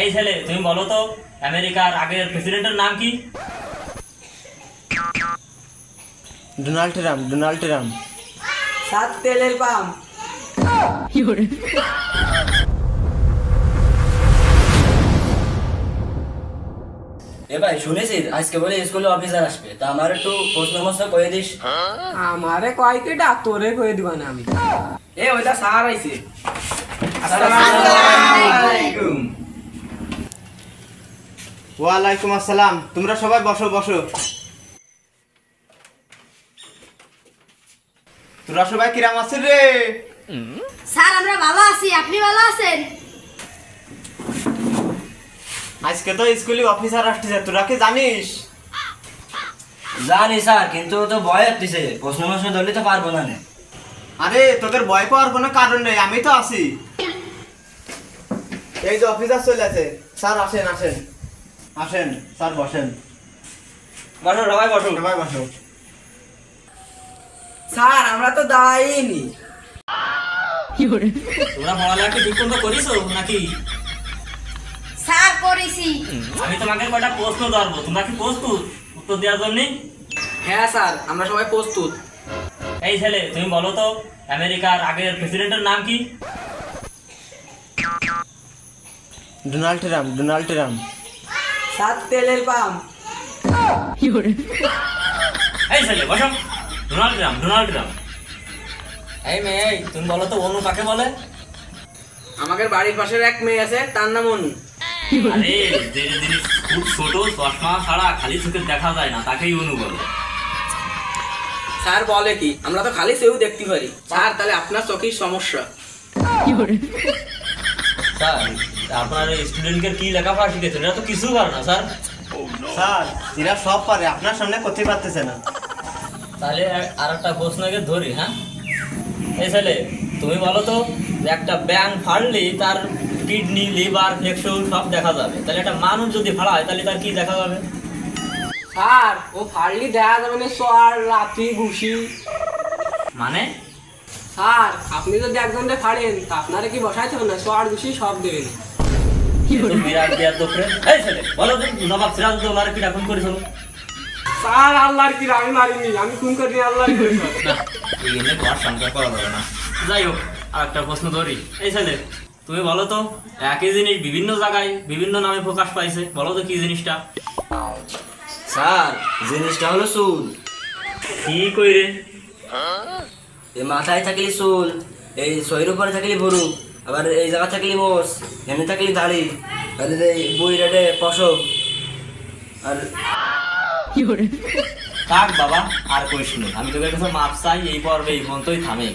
এই ছেলে তুমি বলো তো আমেরিকার আগের প্রেসিডেন্টের নাম কি? Donald Trump. Donald Trump. 7 তেলের পাম্প। এ ভাই শুনেছিস আজকে বলে স্কুলে অফিসার আসবে, তা আমার একটু প্রশ্ন মস্ত করে দিস। আমারে কয় কি ডাক তোরে কয়ে দিবা না আমি। এ ওইটা স্যার আইছে। ওয়ালাইকুম আসসালাম। তোমরা সবাই বসো বসো। তোরা সবাই কিরাম আছেন রে? স্যার আমরা ভালো আছি, আপনি ভালো আছেন? আজকে তো স্কুলে অফিসার আসতেছে, তোরা কি জানিস? জানি স্যার, কিন্তু তো ভয় হচ্ছে, প্রশ্ন মস্ত ধরলে তো পারবো না। আরে তোদের ভয় পাওয়ার কোনো কারণ নেই, আমি তো আছি। এই যে অফিসার চলে আছে। স্যার আসেন আসেন আসেন স্যার বসেন। বসো সবাই বসো। সবাই বসো। স্যার আমরা তো দাঁড়াইনি। তোমরা পড়ালেখা কি ঠিক মতো করিস নাকি? স্যার করেছি। আমি তোমাকে কয়টা প্রশ্ন ধরবো, তোমরা কি প্রস্তুত উত্তর দেওয়ার জন্য? হ্যাঁ স্যার আমরা সবাই প্রস্তুত। এই ছেলে তুমি বলো তো আমেরিকার আগের প্রেসিডেন্টের নাম কি? Donald Trump. Donald Trump. 7 তেলের পাম্প। এই ছেলে বসো। Donald Trump. Donald Trump. এই মেয়ে তুমি বলো তো অনু কাকে বলে? আমাদের বাড়ির পাশের এক মেয়ে আছে, তার নাম অনু। আরে যে জিনিস খুব ছোট, চশমা ছাড়া খালি চোখে দেখা যায় না, তাকেই অনু বলে। স্যার বলে কি আমরা তো খালি সেও দেখতে পারি। স্যার তাহলে আপনার চোখের সমস্যা। স্যার আপনার স্টুডেন্টকে কি লেখাপড়া শিখেছেন? এটা তো কিছু পারে না স্যার। স্যার এরা সব পারে, আপনার সামনে করতে পারতেছে না। তাহলে আর একটা প্রশ্নকে ধরি। হ্যাঁ এই ছেলে তুমি বলো তো একটা ব্যাঙ ফাড়লে তার কিডনি, লিভার, ফেকশন সব দেখা যাবে, তাহলে একটা মানুষ যদি ফাড়া হয় তাহলে তার কি দেখা যাবে? স্যার ও ফাড়লি দেখা যাবে না, সর লাথি ঘুষি। মানে স্যার আপনি যদি একজনকে ফাড়েন তা আপনারা কি বসাইতে হবে না, সর ঘুষি সব দেবেন। তো বিরাট বিরাট তো ফ্রেন্ড। এই ছেলে বলো তো নবাব সিরাজউদ্দৌলার কি খুন করেছিল? স্যার আল্লাহর কি আমি মারিনি, আমি খুন করিনি, আল্লাহর কি। না এই এনে তো আর সংখ্যা করা যাবে না। যাই হোক আর একটা প্রশ্ন ধরি। এই ছেলে তুমি বলো তো একই জিনিস বিভিন্ন জায়গায় বিভিন্ন নামে প্রকাশ পাইছে, বলো তো কি জিনিসটা? স্যার জিনিসটা হলো চুল। কি কইরে? এই মাথায় থাকলে চুল, এই শরীর উপরে থাকলে ভরু, আবার এই জায়গা থাকলে মোষ, এমনি থাকলে দাড়ি, আর এই বই রেডে পশম। আর থাক বাবা আর কইস না, আমি তোকে কাছে মাপ চাই, এই পর্বে এই পর্যন্তই থামে।